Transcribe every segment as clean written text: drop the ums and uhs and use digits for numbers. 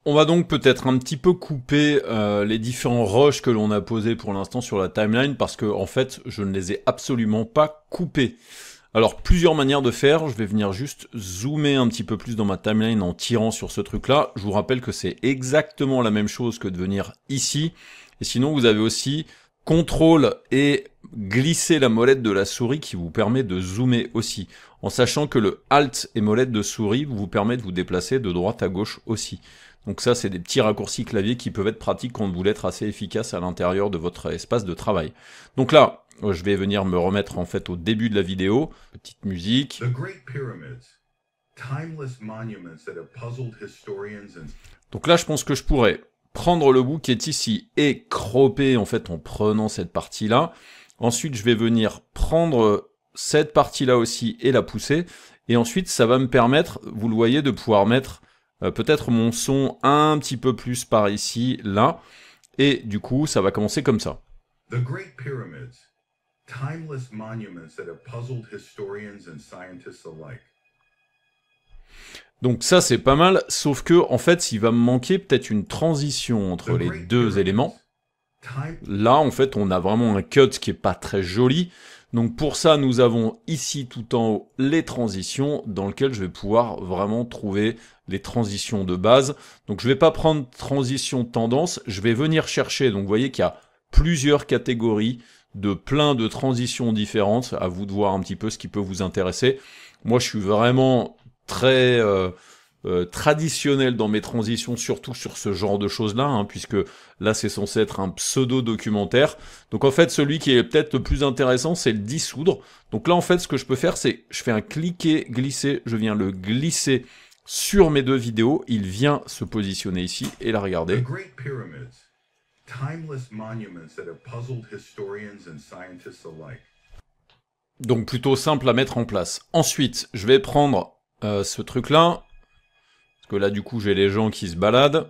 On va donc peut-être un petit peu couper les différents rushs que l'on a posés pour l'instant sur la timeline parce que en fait je ne les ai absolument pas coupés. Alors plusieurs manières de faire, je vais venir juste zoomer un petit peu plus dans ma timeline en tirant sur ce truc là. Je vous rappelle que c'est exactement la même chose que de venir ici. Et sinon vous avez aussi contrôle et glisser la molette de la souris qui vous permet de zoomer aussi. En sachant que le Alt et molette de souris vous permet de vous déplacer de droite à gauche aussi. Donc ça, c'est des petits raccourcis clavier qui peuvent être pratiques quand vous voulez être assez efficace à l'intérieur de votre espace de travail. Donc là, je vais venir me remettre en fait au début de la vidéo. Petite musique. Donc là, je pense que je pourrais prendre le bout qui est ici et cropper en fait en prenant cette partie-là. Ensuite, je vais venir prendre cette partie-là aussi et la pousser. Et ensuite, ça va me permettre, vous le voyez, de pouvoir mettre peut-être mon son un petit peu plus par ici, là. Et du coup, ça va commencer comme ça. The Great Pyramids, timeless monuments that have puzzled historians and scientists alike. Donc ça, c'est pas mal, sauf que, en fait, il va me manquer peut-être une transition entre les deux éléments. Là, en fait, on a vraiment un cut qui est pas très joli. Donc pour ça, nous avons ici tout en haut les transitions dans lesquelles je vais pouvoir vraiment trouver les transitions de base. Donc je vais pas prendre transition tendance, je vais venir chercher. Donc vous voyez qu'il y a plusieurs catégories de plein de transitions différentes. À vous de voir un petit peu ce qui peut vous intéresser. Moi, je suis vraiment très traditionnel dans mes transitions, surtout sur ce genre de choses-là, hein, puisque là c'est censé être un pseudo-documentaire. Donc en fait, celui qui est peut-être le plus intéressant, c'est le dissoudre. Donc là en fait, ce que je peux faire, c'est je fais un cliquer-glisser, je viens le glisser sur mes deux vidéos, il vient se positionner ici, et la regarder. Donc plutôt simple à mettre en place. Ensuite, je vais prendre ce truc-là, que là du coup j'ai les gens qui se baladent.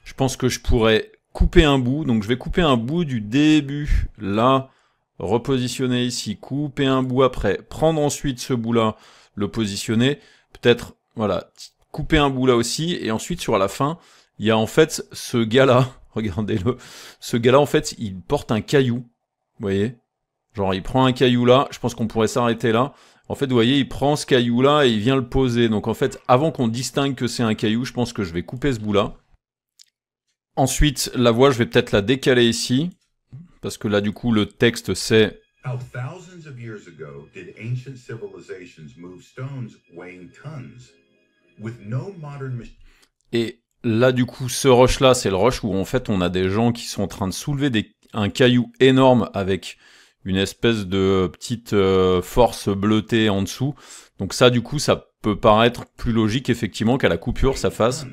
Je pense que je pourrais couper un bout, donc je vais couper un bout du début, là, repositionner ici, couper un bout après, prendre ensuite ce bout là, le positionner, peut-être, voilà, couper un bout là aussi, et ensuite sur la fin, il y a en fait ce gars là, regardez-le, ce gars là en fait il porte un caillou, vous voyez, genre il prend un caillou là, je pense qu'on pourrait s'arrêter là. En fait, vous voyez, il prend ce caillou-là et il vient le poser. Donc en fait, avant qu'on distingue que c'est un caillou, je pense que je vais couper ce bout-là. Ensuite, la voix, je vais peut-être la décaler ici. Parce que là, du coup, le texte, c'est... Et là, du coup, ce rush-là, c'est le rush où en fait, on a des gens qui sont en train de soulever un caillou énorme avec une espèce de petite force bleutée en dessous. Donc ça, du coup, ça peut paraître plus logique, effectivement, qu'à la coupure, ça fasse.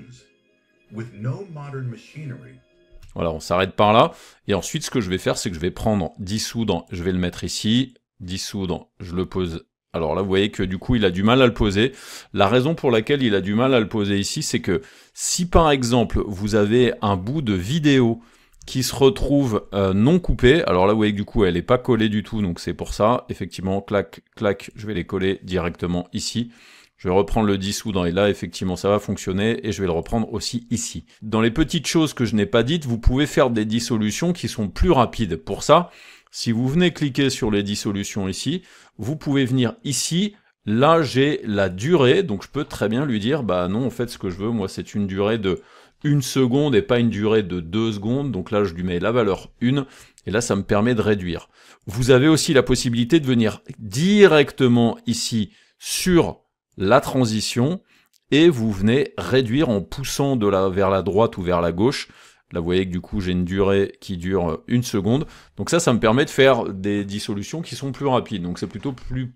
Voilà, on s'arrête par là. Et ensuite, ce que je vais faire, c'est que je vais prendre dissoudre, je vais le mettre ici. Dissoudre, je le pose. Alors là, vous voyez que du coup, il a du mal à le poser. La raison pour laquelle il a du mal à le poser ici, c'est que si par exemple, vous avez un bout de vidéo qui se retrouve non coupé. Alors là, vous voyez que du coup, elle n'est pas collée du tout, donc c'est pour ça. Effectivement, clac, clac, je vais les coller directement ici. Je vais reprendre le dissoudre et là, effectivement, ça va fonctionner et je vais le reprendre aussi ici. Dans les petites choses que je n'ai pas dites, vous pouvez faire des dissolutions qui sont plus rapides. Pour ça, si vous venez cliquer sur les dissolutions ici, vous pouvez venir ici. Là, j'ai la durée, donc je peux très bien lui dire, bah non, en fait, ce que je veux, moi, c'est une durée de 1 seconde et pas une durée de 2 secondes. Donc là, je lui mets la valeur 1 et là, ça me permet de réduire. Vous avez aussi la possibilité de venir directement ici sur la transition et vous venez réduire en poussant vers la droite ou vers la gauche. Là, vous voyez que du coup, j'ai une durée qui dure 1 seconde. Donc ça me permet de faire des dissolutions qui sont plus rapides. Donc c'est plutôt plus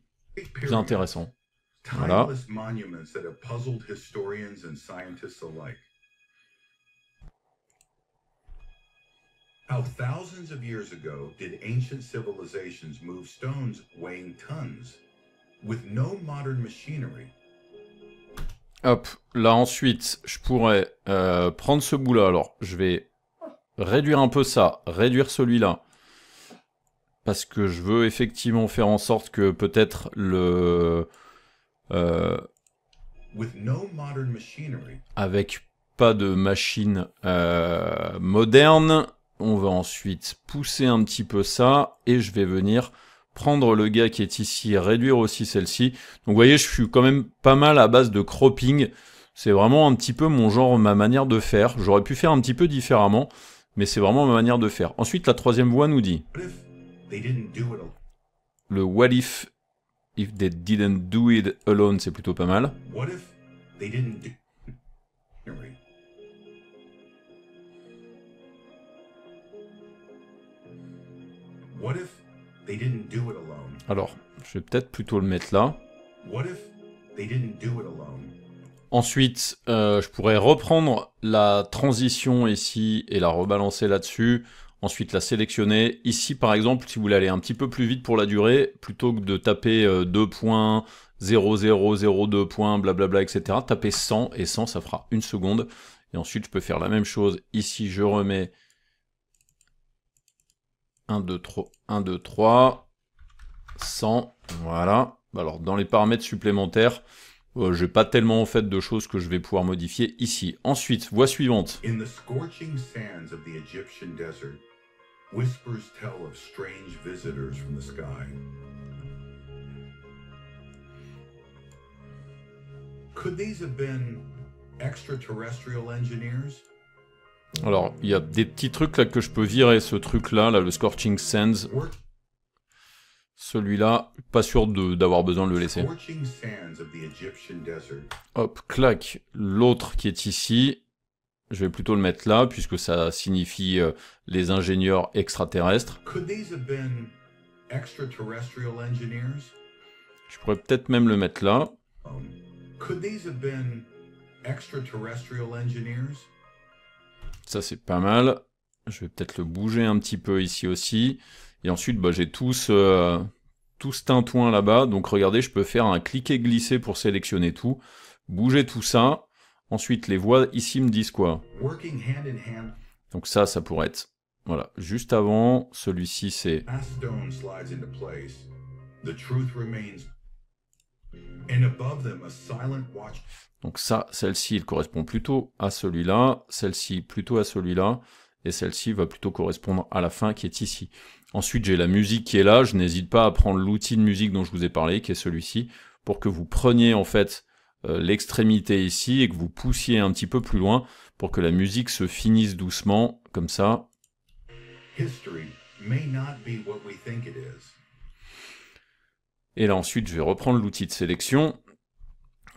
intéressant. Voilà. How thousands of years ago did ancient civilizations move stones weighing tons with no modern machinery? Hop, là ensuite, je pourrais prendre ce bout-là. Alors, je vais réduire un peu ça, réduire celui-là. Parce que je veux effectivement faire en sorte que peut-être avec pas de machine moderne. On va ensuite pousser un petit peu ça, et je vais venir prendre le gars qui est ici, réduire aussi celle-ci. Donc vous voyez, je suis quand même pas mal à base de cropping. C'est vraiment un petit peu mon genre, ma manière de faire. J'aurais pu faire un petit peu différemment, mais c'est vraiment ma manière de faire. Ensuite, la troisième voie nous dit le what if they didn't do it alone, c'est plutôt pas mal. What if they didn't do... What if they didn't do it alone? Alors, je vais peut-être plutôt le mettre là. What if they didn't do it alone? Ensuite, je pourrais reprendre la transition ici et la rebalancer là-dessus. Ensuite, la sélectionner. Ici, par exemple, si vous voulez aller un petit peu plus vite pour la durée, plutôt que de taper 2 points, 0, 0, 0, 2 points, blablabla, etc., tapez 100, et 100, ça fera 1 seconde. Et ensuite, je peux faire la même chose. Ici, je remets 1, 2, 3, 100, voilà. Alors, dans les paramètres supplémentaires, j'ai pas tellement en fait de choses que je vais pouvoir modifier ici. Ensuite, voie suivante. In the scorching sands of the Egyptian desert, whispers tell of strange visitors from the sky. Could these have been extraterrestrial engineers? Alors, il y a des petits trucs là que je peux virer, ce truc là, le Scorching Sands. Celui-là, pas sûr d'avoir besoin de le laisser. Hop, clac. L'autre qui est ici, je vais plutôt le mettre là, puisque ça signifie les ingénieurs extraterrestres. Je pourrais peut-être même le mettre là. Ça, c'est pas mal. Je vais peut-être le bouger un petit peu ici aussi. Et ensuite, bah, j'ai tout ce tintouin là-bas. Donc regardez, je peux faire un cliquer-glisser pour sélectionner tout. Bouger tout ça. Ensuite, les voix ici me disent quoi? Donc ça pourrait être... Voilà, juste avant, celui-ci c'est... Donc ça, celle-ci, il correspond plutôt à celui-là. Celle-ci, plutôt à celui-là. Et celle-ci va plutôt correspondre à la fin qui est ici. Ensuite, j'ai la musique qui est là. Je n'hésite pas à prendre l'outil de musique dont je vous ai parlé, qui est celui-ci, pour que vous preniez en fait l'extrémité ici et que vous poussiez un petit peu plus loin pour que la musique se finisse doucement, comme ça. Et là ensuite, je vais reprendre l'outil de sélection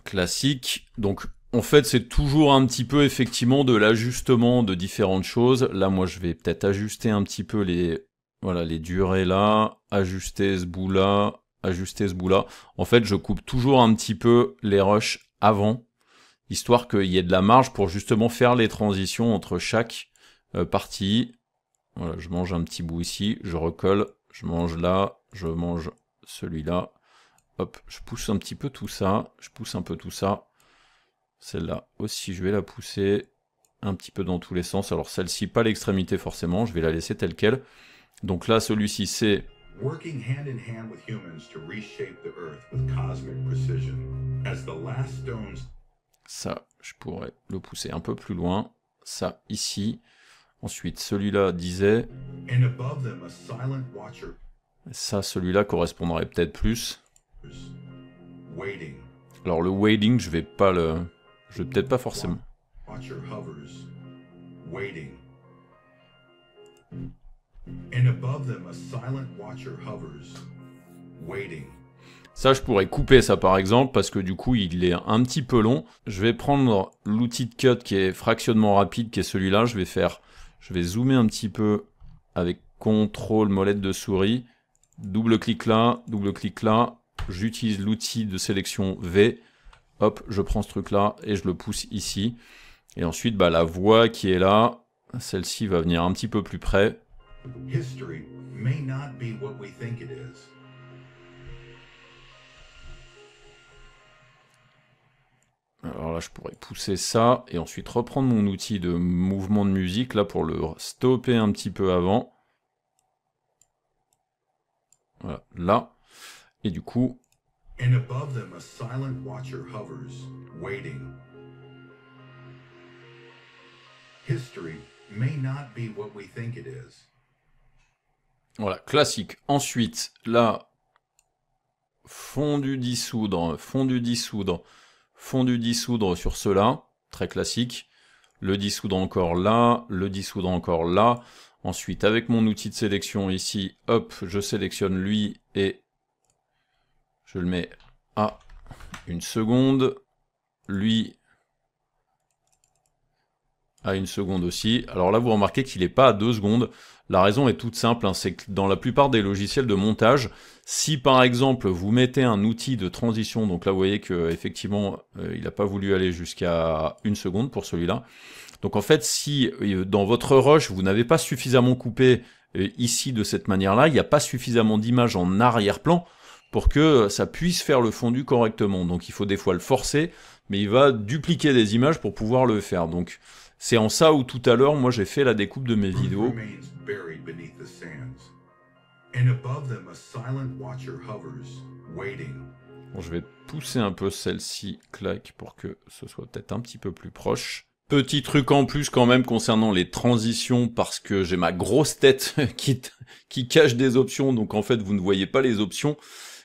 classique. Donc en fait, c'est toujours un petit peu effectivement de l'ajustement de différentes choses. Là, moi, je vais peut-être ajuster un petit peu les durées là, ajuster ce bout là, ajuster ce bout là. En fait, je coupe toujours un petit peu les rushs avant, histoire qu'il y ait de la marge pour justement faire les transitions entre chaque partie. Voilà, je mange un petit bout ici, je recolle, je mange là, je mange celui-là. Hop, je pousse un petit peu tout ça, je pousse un peu tout ça. Celle-là aussi, je vais la pousser un petit peu dans tous les sens. Alors celle-ci, pas l'extrémité forcément, je vais la laisser telle quelle. Donc là, celui-ci, c'est... Ça, je pourrais le pousser un peu plus loin. Ça, ici. Ensuite, celui-là disait... Ça, celui-là correspondrait peut-être plus. Alors le waiting, je vais pas le... Je vais peut-être pas forcément. Ça, je pourrais couper ça par exemple, parce que du coup, il est un petit peu long. Je vais prendre l'outil de cut qui est fractionnement rapide, qui est celui-là. Je vais zoomer un petit peu avec CTRL, molette de souris. Double-clic là, double-clic là. J'utilise l'outil de sélection V. Hop, je prends ce truc-là et je le pousse ici. Et ensuite, bah, la voix qui est là, celle-ci va venir un petit peu plus près. Alors là, je pourrais pousser ça et ensuite reprendre mon outil de mouvement de musique là pour le stopper un petit peu avant. Voilà, là. Et du coup... History may not be what we think it is. Voilà, classique. Ensuite, là, fondu dissoudre, fondu dissoudre, fondu dissoudre sur cela, très classique. Le dissoudre encore là, le dissoudre encore là. Ensuite, avec mon outil de sélection ici, hop, je sélectionne lui et je le mets à 1 seconde. Lui à 1 seconde aussi. Alors là, vous remarquez qu'il n'est pas à 2 secondes. La raison est toute simple, hein, c'est que dans la plupart des logiciels de montage, si par exemple vous mettez un outil de transition, donc là vous voyez que effectivement il n'a pas voulu aller jusqu'à 1 seconde pour celui-là. Donc en fait, si dans votre rush vous n'avez pas suffisamment coupé ici de cette manière-là, il n'y a pas suffisamment d'images en arrière-plan pour que ça puisse faire le fondu correctement. Donc il faut des fois le forcer, mais il va dupliquer des images pour pouvoir le faire. Donc c'est en ça où tout à l'heure, moi j'ai fait la découpe de mes vidéos. Bon, je vais pousser un peu celle-ci, clac, pour que ce soit peut-être un petit peu plus proche. Petit truc en plus quand même concernant les transitions, parce que j'ai ma grosse tête qui cache des options, donc en fait vous ne voyez pas les options.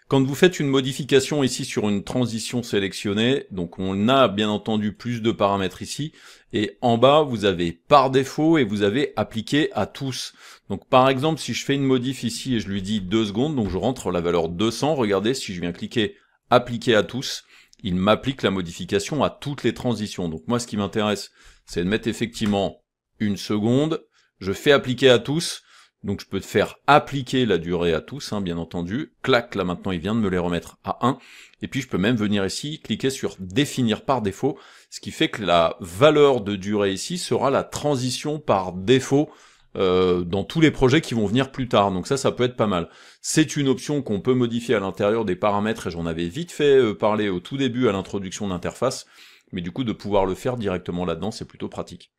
Quand vous faites une modification ici sur une transition sélectionnée, donc on a bien entendu plus de paramètres ici, et en bas vous avez par défaut et vous avez appliqué à tous. Donc par exemple si je fais une modif ici et je lui dis 2 secondes, donc je rentre la valeur 200, regardez si je viens cliquer appliquer à tous, il m'applique la modification à toutes les transitions. Donc moi ce qui m'intéresse c'est de mettre effectivement 1 seconde, je fais appliquer à tous. Donc je peux faire appliquer la durée à tous, hein, bien entendu. Clac, là maintenant il vient de me les remettre à 1. Et puis je peux même venir ici, cliquer sur définir par défaut, ce qui fait que la valeur de durée ici sera la transition par défaut dans tous les projets qui vont venir plus tard. Donc ça peut être pas mal. C'est une option qu'on peut modifier à l'intérieur des paramètres, et j'en avais vite fait parler au tout début à l'introduction d'interface. Mais du coup de pouvoir le faire directement là-dedans, c'est plutôt pratique.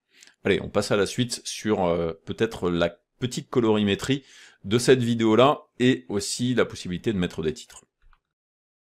Allez, on passe à la suite sur peut-être la petite colorimétrie de cette vidéo-là, et aussi la possibilité de mettre des titres.